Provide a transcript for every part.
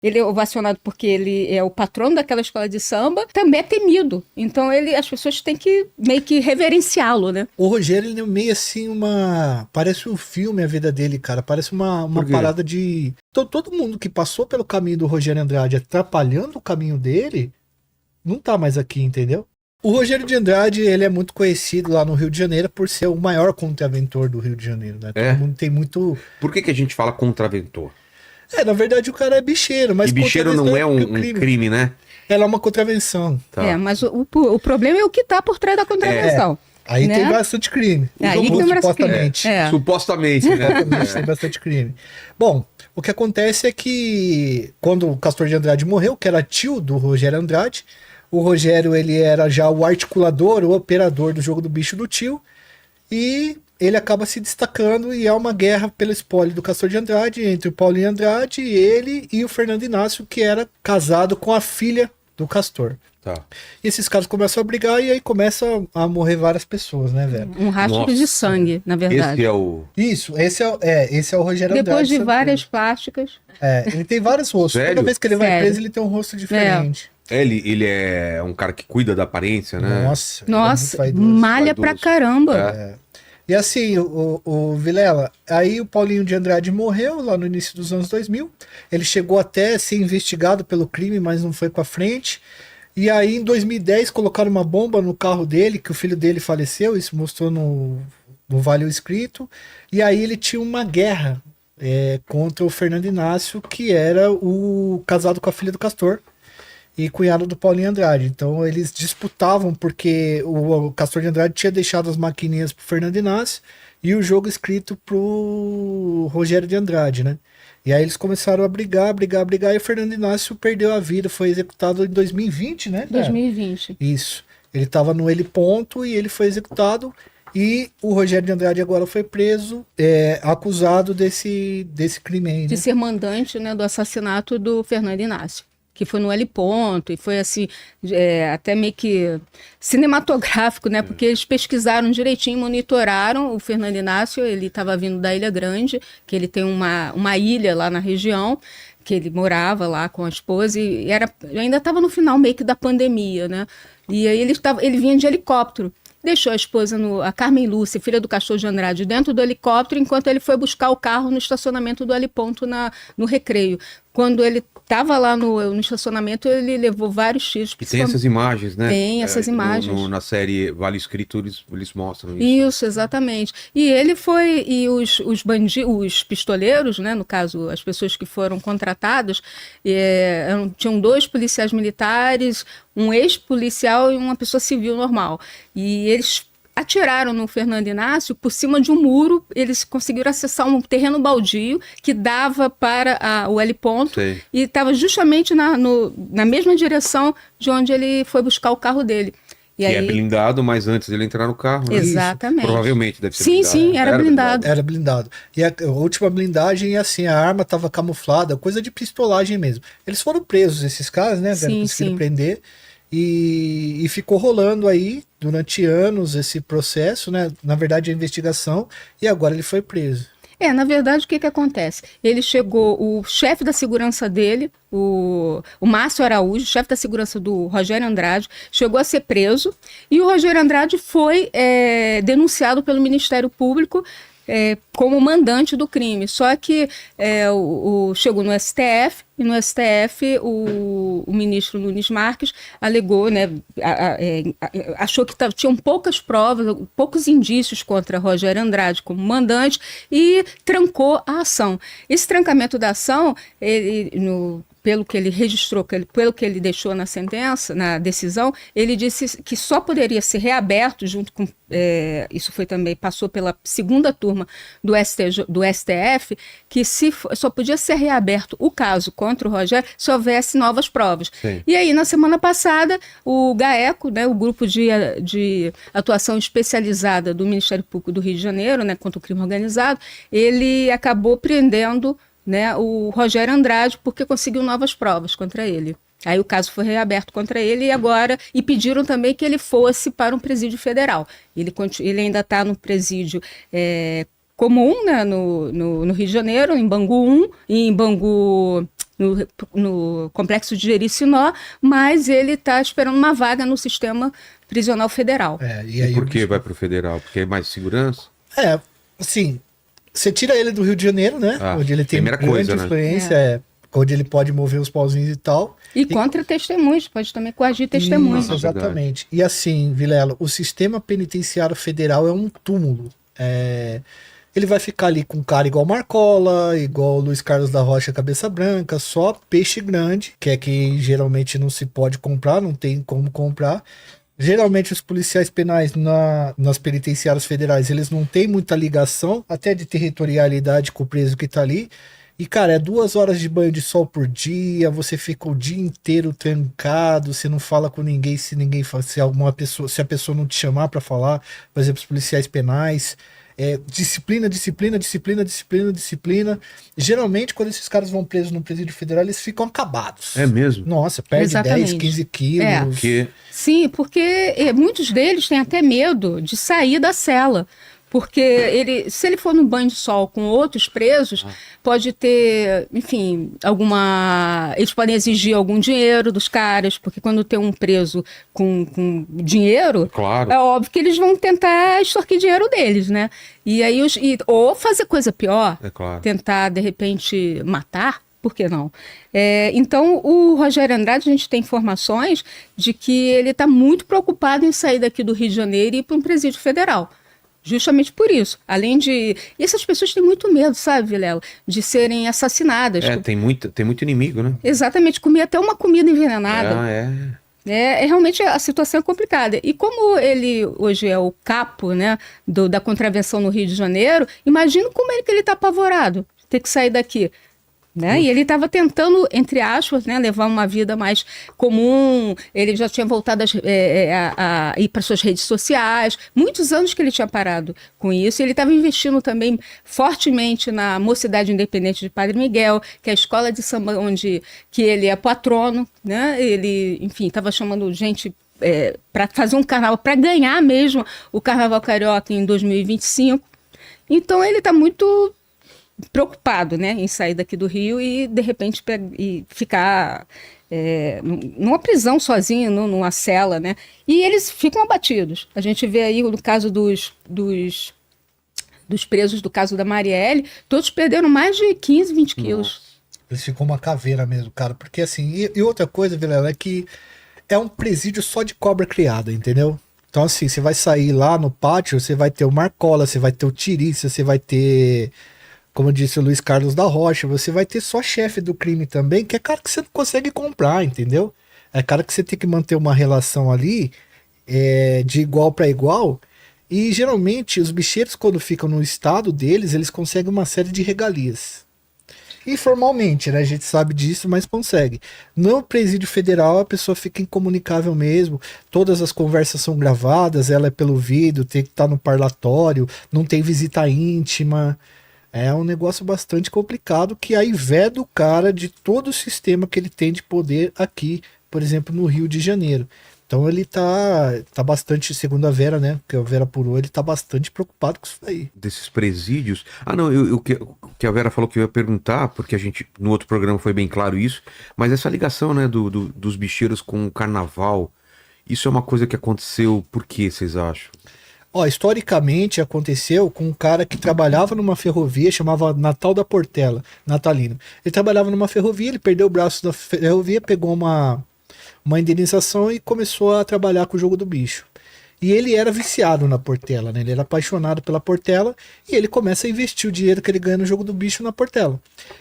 ele é ovacionado porque ele é o patrono daquela escola de samba, também é temido. Então as pessoas têm que meio que reverenciá-lo, né? O Rogério, ele é meio assim parece um filme a vida dele, cara. Parece uma parada de... Todo mundo que passou pelo caminho do Rogério Andrade atrapalhando o caminho dele, não tá mais aqui, entendeu? O Rogério de Andrade, ele é muito conhecido lá no Rio de Janeiro por ser o maior contraventor do Rio de Janeiro, né? Todo mundo tem muito... Por que a gente fala contraventor? Na verdade o cara é bicheiro, mas... E bicheiro não é um crime, né? Ela é uma contravenção. Tá. Mas o problema é o que tá por trás da contravenção. Aí tem bastante crime. Supostamente. Supostamente, né? Tem bastante crime. Bom, o que acontece é que quando o Castor de Andrade morreu, que era tio do Rogério Andrade, o Rogério, ele era já o articulador, o operador do jogo do bicho do tio, e ele acaba se destacando e é uma guerra pelo espólio do Castor de Andrade entre o Paulinho Andrade, ele e o Fernando Inácio, que era casado com a filha do Castor. Tá. E esses caras começam a brigar e aí começa a morrer várias pessoas, né, velho? Um rastro de sangue, na verdade. Esse é o... Isso, esse é o Rogério Andrade. Depois de várias plásticas. Ele tem vários rostos. Sério? Toda vez que ele vai preso, ele tem um rosto diferente. Ele é um cara que cuida da aparência, né? Nossa, malha pra caramba. E assim, o Vilela, aí o Paulinho de Andrade morreu lá no início dos anos 2000. Ele chegou até a ser investigado pelo crime, mas não foi pra frente. E aí em 2010 colocaram uma bomba no carro dele, que o filho dele faleceu, isso mostrou no Vale o Escrito. E aí ele tinha uma guerra contra o Fernando Inácio, que era o casado com a filha do Castor e cunhado do Paulinho Andrade. Então eles disputavam porque o Castor de Andrade tinha deixado as maquininhas pro Fernando Inácio e o jogo escrito pro Rogério de Andrade, né? E aí eles começaram a brigar, e o Fernando Inácio perdeu a vida, foi executado em 2020, né? 2020. Isso. Ele tava no heliponto e ele foi executado. E o Rogério de Andrade agora foi preso, acusado desse crime aí, né? De ser mandante, né, do assassinato do Fernando Inácio, que foi no heliponto, e foi assim, até meio que cinematográfico, né, porque eles pesquisaram direitinho, monitoraram o Fernando Inácio, ele estava vindo da Ilha Grande, que ele tem uma ilha lá na região, que ele morava lá com a esposa, e ainda estava no final meio que da pandemia, né, e aí ele vinha de helicóptero, deixou a esposa, a Carmen Lúcia, filha do Castor de Andrade, dentro do helicóptero, enquanto ele foi buscar o carro no estacionamento do heliponto no Recreio. Quando ele estava lá no estacionamento, ele levou vários tiros. E tem essas imagens, né? Tem essas imagens. Na série Vale Escrito, eles mostram isso. Isso, exatamente. E ele foi, e os pistoleiros, né, no caso, as pessoas que foram contratadas, tinham 2 policiais militares, um ex-policial e uma pessoa civil normal. E eles atiraram no Fernando Inácio por cima de um muro, eles conseguiram acessar um terreno baldio que dava para o heliponto. Sei. E estava justamente na mesma direção de onde ele foi buscar o carro dele. E que aí... é blindado, mas antes dele entrar no carro, né? Exatamente. Isso. Provavelmente deve ser blindado. Sim, era blindado. Era blindado. E a última blindagem, assim, a arma estava camuflada, coisa de pistolagem mesmo. Eles foram presos, esses caras, né? Conseguiram prender. E ficou rolando aí durante anos esse processo, né? Na verdade, a investigação, e agora ele foi preso. Na verdade, o que acontece? Ele chegou, o chefe da segurança dele, o Márcio Araújo, chefe da segurança do Rogério Andrade, chegou a ser preso, e o Rogério Andrade foi denunciado pelo Ministério Público como mandante do crime. Só que chegou no STF, e no STF o ministro Nunes Marques alegou, né, achou que tinham poucas provas, poucos indícios contra Rogério Andrade como mandante e trancou a ação. Esse trancamento da ação, pelo que ele registrou, pelo que ele deixou na sentença, na decisão, ele disse que só poderia ser reaberto junto com, isso foi também, passou pela segunda turma do STF, que só podia ser reaberto o caso contra o Rogério se houvesse novas provas. Sim. E aí, na semana passada, o GAECO, né, o Grupo de Atuação Especializada do Ministério Público do Rio de Janeiro, né, contra o crime organizado, ele acabou prendendo, né, o Rogério Andrade porque conseguiu novas provas contra ele. Aí o caso foi reaberto contra ele e pediram também que ele fosse para um presídio federal. Ele ainda está no presídio comum, né, no Rio de Janeiro, em Bangu 1 e em Bangu... no complexo de Jericinó, mas ele está esperando uma vaga no sistema prisional federal. E por que vai para o federal? Porque é mais segurança? Assim, você tira ele do Rio de Janeiro, né? Onde ele tem grande influência, onde ele pode mover os pauzinhos e tal. E contra testemunhos, pode também coagir testemunhos. Isso, exatamente. E assim, Vilela, o sistema penitenciário federal é um túmulo. Ele vai ficar ali com um cara igual Marcola, igual Luiz Carlos da Rocha Cabeça Branca, só peixe grande, que é que geralmente não se pode comprar, não tem como comprar. Geralmente os policiais penais nas penitenciárias federais, eles não têm muita ligação, até de territorialidade com o preso que tá ali. E, cara, é 2 horas de banho de sol por dia, você fica o dia inteiro trancado, você não fala com ninguém se a pessoa não te chamar para falar, por exemplo, os policiais penais. Disciplina. Geralmente, quando esses caras vão presos no presídio federal, eles ficam acabados. É mesmo? Nossa, perde 10, 15 quilos. Sim, porque muitos deles têm até medo de sair da cela. Porque se ele for no banho de sol com outros presos, pode ter, enfim, eles podem exigir algum dinheiro dos caras, porque quando tem um preso com dinheiro, claro, é óbvio que eles vão tentar extorquir dinheiro deles, né? E aí, ou fazer coisa pior, tentar, de repente, matar. Por que não? Então, o Rogério Andrade, a gente tem informações de que ele está muito preocupado em sair daqui do Rio de Janeiro e ir para um presídio federal. Justamente por isso. Além de... E essas pessoas têm muito medo, sabe, Vilela? De serem assassinadas. Tem muito inimigo, né? Exatamente. Comer até uma comida envenenada. Realmente a situação é complicada. E como ele hoje é o capo, né, da contravenção no Rio de Janeiro, imagina como que ele está apavorado. Ter que sair daqui. Né? E ele estava tentando, entre aspas, né, levar uma vida mais comum. Ele já tinha voltado a ir para suas redes sociais. Muitos anos que ele tinha parado com isso. Ele estava investindo também fortemente na Mocidade Independente de Padre Miguel, que é a escola de samba que ele é patrono. Né? Ele, enfim, estava chamando gente para fazer um carnaval, para ganhar mesmo o Carnaval Carioca em 2025. Então ele está muito preocupado, né, em sair daqui do Rio e, de repente, ficar numa prisão sozinho, numa cela, né? E eles ficam abatidos. A gente vê aí no caso dos presos do caso da Marielle, todos perderam mais de 15, 20 quilos. Eles ficam uma caveira mesmo, cara. Porque assim, e outra coisa, Vilela, é que é um presídio só de cobra criada, entendeu? Então assim, você vai sair lá no pátio, você vai ter o Marcola, você vai ter o Tirícia, você vai ter... Como disse o Luiz Carlos da Rocha, você vai ter só chefe do crime também, que é cara que você não consegue comprar, entendeu? É cara que você tem que manter uma relação ali de igual para igual. E geralmente os bicheiros, quando ficam no estado deles, eles conseguem uma série de regalias. Informalmente, né? A gente sabe disso, mas consegue. No presídio federal, a pessoa fica incomunicável mesmo. Todas as conversas são gravadas, ela é pelo vídeo, tem que estar no parlatório, não tem visita íntima. É um negócio bastante complicado que aí veda o cara de todo o sistema que ele tem de poder aqui, por exemplo, no Rio de Janeiro. Então ele tá bastante, segundo a Vera, né, que a Vera apurou, ele tá bastante preocupado com isso aí. Desses presídios... não, o que a Vera falou que eu ia perguntar, porque a gente, no outro programa foi bem claro isso, mas essa ligação, né, dos bicheiros com o carnaval, isso é uma coisa que aconteceu, por que vocês acham? Historicamente aconteceu com um cara que trabalhava numa ferrovia, chamava Natal da Portela, Natalino. Ele trabalhava numa ferrovia, ele perdeu o braço da ferrovia, pegou uma indenização e começou a trabalhar com o jogo do bicho. E ele era viciado na Portela, né? Ele era apaixonado pela Portela e ele começa a investir o dinheiro que ele ganha no jogo do bicho na Portela.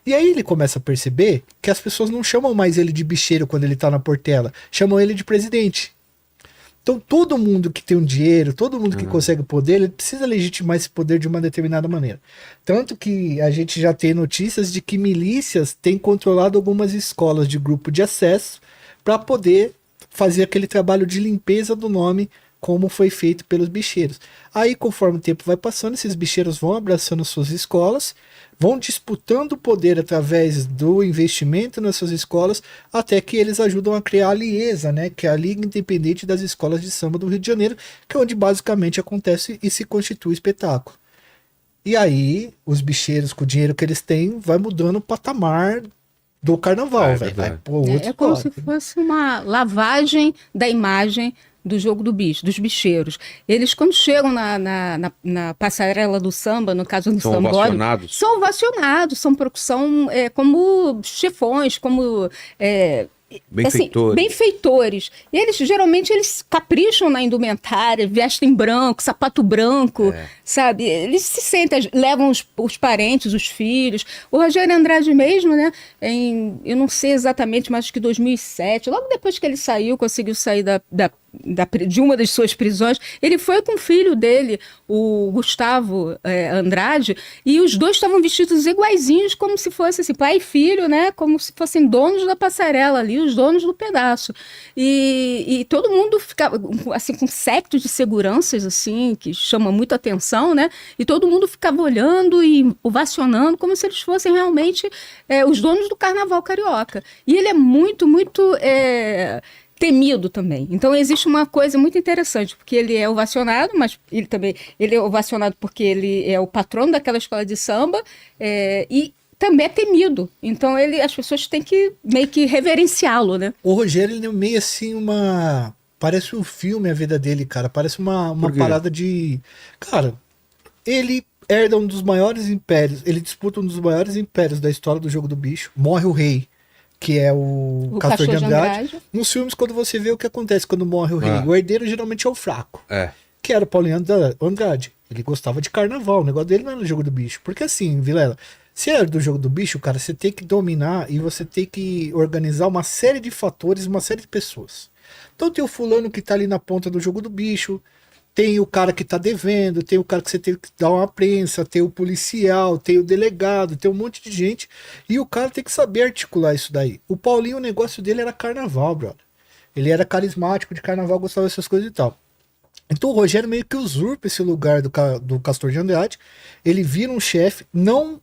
E aí ele começa a perceber que as pessoas não chamam mais ele de bicheiro quando ele tá na Portela, chamam ele de presidente. Então todo mundo que tem um dinheiro, todo mundo que consegue poder, ele precisa legitimar esse poder de uma determinada maneira. Tanto que a gente já tem notícias de que milícias têm controlado algumas escolas de grupo de acesso para poder fazer aquele trabalho de limpeza do nome como foi feito pelos bicheiros. Aí, conforme o tempo vai passando, esses bicheiros vão abraçando suas escolas, vão disputando o poder através do investimento nessas escolas, até que eles ajudam a criar a Liesa, né, que é a Liga Independente das Escolas de Samba do Rio de Janeiro, que é onde basicamente acontece e se constitui o espetáculo. E aí, os bicheiros, com o dinheiro que eles têm, vai mudando o patamar do carnaval, É velho. verdade. Pô, outro É como história. se fosse uma lavagem da imagem do jogo do bicho, dos bicheiros. Eles, quando chegam na passarela do samba, no caso do São sambódromo, ovacionados. são ovacionados, são como chefões, como Benfeitores. benfeitores. E eles geralmente eles capricham na indumentária, vestem branco, sapato branco, sabe? Eles se sentem, levam os parentes, os filhos. O Rogério Andrade mesmo, né? Eu não sei exatamente, mas acho que 2007, logo depois que ele saiu, conseguiu sair de uma das suas prisões, ele foi com o filho dele, o Gustavo Andrade, e os dois estavam vestidos iguaizinhos, como se fosse assim, pai e filho, né? Como se fossem donos da passarela ali, os donos do pedaço. E todo mundo ficava assim, com séquito de seguranças, assim, que chama muita atenção, né? E todo mundo ficava olhando e ovacionando, como se eles fossem realmente os donos do carnaval carioca. E ele é muito, muito temido também. Então existe uma coisa muito interessante, porque ele é ovacionado, mas ele é ovacionado porque ele é o patrono daquela escola de samba, e também é temido. Então as pessoas têm que meio que reverenciá-lo, né? O Rogério, ele é meio assim parece um filme a vida dele, cara. Parece uma Por quê? parada de... Cara, ele herda um dos maiores impérios, ele disputa um dos maiores impérios da história do Jogo do Bicho. Morre o rei, que é o Castor de Andrade. Nos filmes, quando você vê o que acontece quando morre o rei, o herdeiro geralmente é o fraco. Que era o Paulinho Andrade. Ele gostava de carnaval, o negócio dele não era o Jogo do Bicho. Porque assim, Vilela, se é do Jogo do Bicho, cara, você tem que dominar e você tem que organizar uma série de fatores, uma série de pessoas. Então tem o fulano que tá ali na ponta do Jogo do Bicho, tem o cara que tá devendo, tem o cara que você tem que dar uma prensa, tem o policial, tem o delegado, tem um monte de gente. E o cara tem que saber articular isso daí. O Paulinho, o negócio dele era carnaval, brother. Ele era carismático de carnaval, gostava dessas coisas e tal. Então o Rogério meio que usurpa esse lugar do Castor de Andrade. Ele vira um chefe, não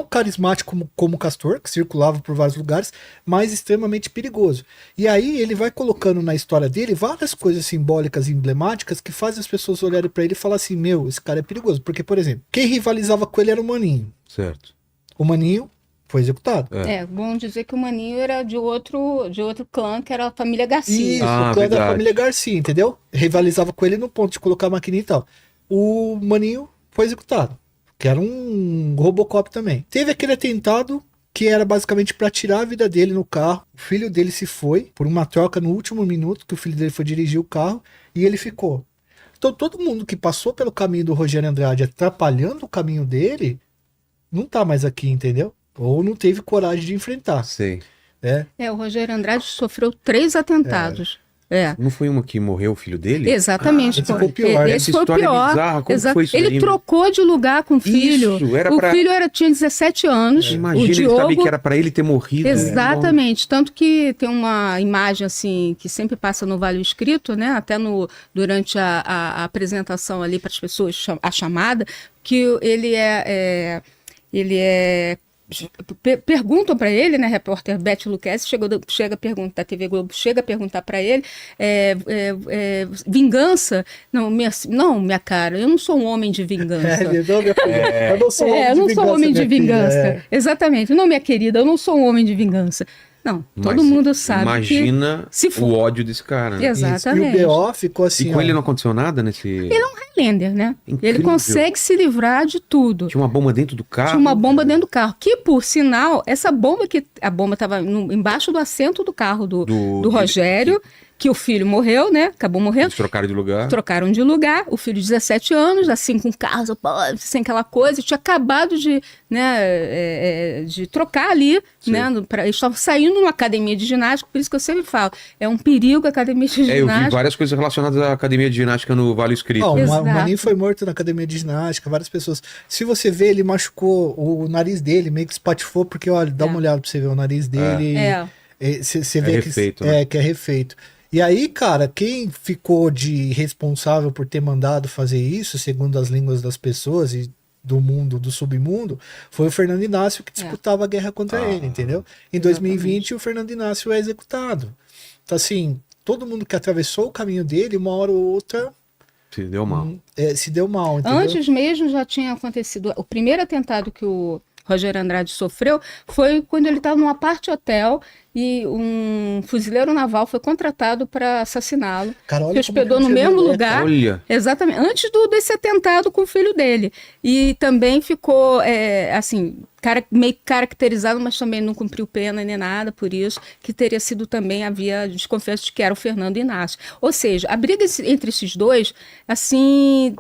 carismático como o Castor, que circulava por vários lugares, mas extremamente perigoso. E aí ele vai colocando na história dele várias coisas simbólicas e emblemáticas que fazem as pessoas olharem pra ele e falar assim, meu, esse cara é perigoso. Porque, por exemplo, quem rivalizava com ele era o Maninho. Certo. O Maninho foi executado. Bom dizer que o Maninho era de outro clã, que era a família Garcia. Isso, o clã da verdade. família Garcia, entendeu? Rivalizava com ele no ponto de colocar a maquininha e tal. O Maninho foi executado, que era um Robocop também. Teve aquele atentado que era basicamente para tirar a vida dele no carro. O filho dele se foi por uma troca no último minuto, que o filho dele foi dirigir o carro, e ele ficou. Então todo mundo que passou pelo caminho do Rogério Andrade atrapalhando o caminho dele, não tá mais aqui, entendeu? Ou não teve coragem de enfrentar. Sei. O Rogério Andrade sofreu 3 atentados. Não foi uma que morreu o filho dele? Exatamente. esse foi o pior. Esse Essa foi o história é pior. bizarra. Como foi isso Ele aí? trocou de lugar com o filho. Isso, era o pra- filho tinha 17 anos. Imagina, o ele sabia Diogo... que era pra ele ter morrido. Exatamente. Tanto que tem uma imagem assim que sempre passa no Vale Escrito, né? Até durante a apresentação ali para as pessoas, a chamada, que ele é perguntam para ele, né, repórter Beth Lucchesi chega a perguntar, da TV Globo chega a perguntar para ele, vingança? Não, minha cara, eu não sou um homem de vingança. Eu não sou Eu não sou homem de minha filha, vingança. Exatamente. Não, minha querida, eu não sou um homem de vingança. Não, todo Mas mundo sabe imagina que se for... o ódio desse cara. Né? Exatamente. E o BO ficou assim. E com ele não aconteceu nada nesse... Ele é um Highlander, né? Incrível. Ele consegue se livrar de tudo. Tinha uma bomba dentro do carro. Tinha uma bomba dentro do carro. Que, por sinal, a bomba estava embaixo do assento do carro do Rogério, que o filho morreu, né? Acabou morrendo. Eles trocaram de lugar. Trocaram de lugar. O filho de 17 anos, assim, com carro, sem aquela coisa. Tinha acabado de trocar ali, né? Eles estavam saindo numa academia de ginástica, por isso que eu sempre falo. É um perigo a academia de ginástica. Eu vi várias coisas relacionadas à academia de ginástica no Vale Escrito. O Exato. Maninho foi morto na academia de ginástica, várias pessoas. Se você vê, ele machucou o nariz dele, meio que espatifou, porque, olha, dá uma olhada pra você ver o nariz dele. Você vê refeito, né? que é refeito. E aí, cara, quem ficou de responsável por ter mandado fazer isso, segundo as línguas das pessoas e do mundo, do submundo, foi o Fernando Inácio que disputava a guerra contra ele, entendeu? Em 2020, o Fernando Inácio é executado. Então, assim, todo mundo que atravessou o caminho dele, uma hora ou outra... Se deu mal. se deu mal, entendeu? Antes mesmo já tinha acontecido o primeiro atentado que o Rogério Andrade sofreu foi quando ele estava num apart-hotel e um fuzileiro naval foi contratado para assassiná-lo. Cara, olha Que hospedou como no que ele mesmo é, lugar. Olha. Exatamente, antes desse atentado com o filho dele. E também ficou, assim, meio caracterizado, mas também não cumpriu pena nem nada por isso, que teria sido também, havia desconfiança de que era o Fernando Inácio. Ou seja, a briga entre esses dois, assim,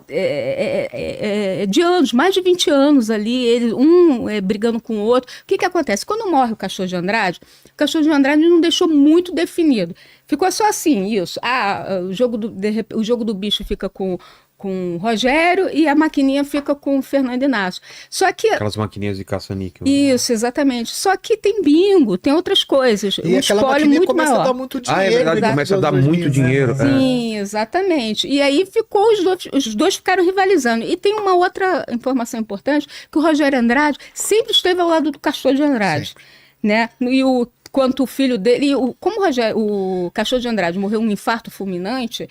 de anos, mais de 20 anos ali, um brigando com o outro. O que acontece? Quando morre o Castor de Andrade, o Castor de Andrade não deixou muito definido. Ficou só assim, isso. O jogo do bicho fica com o Rogério e a maquininha fica com o Fernando Inácio. Só que... Aquelas maquininhas de caça-níquel. Isso, exatamente. Só que tem bingo, tem outras coisas. E aquela maquininha muito começa maior. a dar muito dinheiro. É verdade, né, começa a dos dar dois muito meninos, né? dinheiro. Sim, exatamente. E aí ficou, os dois ficaram rivalizando. E tem uma outra informação importante, que o Rogério Andrade sempre esteve ao lado do Castor de Andrade. Né? Quanto o filho dele, como o Castor de Andrade morreu um infarto fulminante,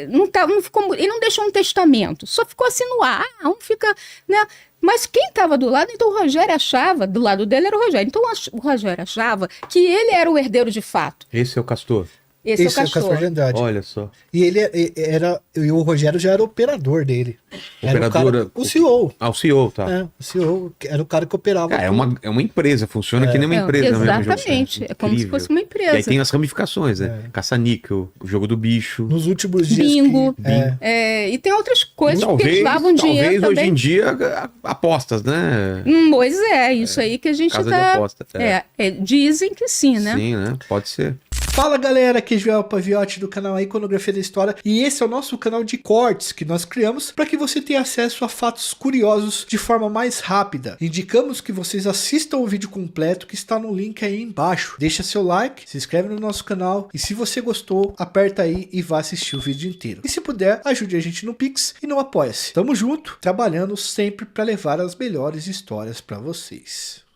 não ficou, ele não deixou um testamento, só ficou assim no ar, um fica, né? Mas quem estava do lado, então o Rogério achava, do lado dele era o Rogério, então o Rogério achava que ele era o herdeiro de fato. Esse é o Castor. Esse é o Castor. de Andrade. Olha só. E e o Rogério já era operador dele. Era o CEO. Ah, o CEO, tá. O CEO era o cara que operava. É uma empresa, funciona que nem uma empresa mesmo. Exatamente, é como se fosse uma empresa. E aí tem as ramificações, né? Caça-níquel, o jogo do bicho. Nos últimos dias. Bingo. E tem outras coisas que eles davam dinheiro talvez também. hoje em dia apostas, né? Pois isso aí que a gente Casa de aposta. dizem que sim, né? Sim, né? Pode ser. Fala galera, aqui é Joel Paviotti do canal Iconografia da História e esse é o nosso canal de cortes que nós criamos para que você tenha acesso a fatos curiosos de forma mais rápida. Indicamos que vocês assistam o vídeo completo que está no link aí embaixo. Deixa seu like, se inscreve no nosso canal e se você gostou, aperta aí e vá assistir o vídeo inteiro. E se puder, ajude a gente no Pix e no Apoia-se. Tamo junto, trabalhando sempre para levar as melhores histórias para vocês.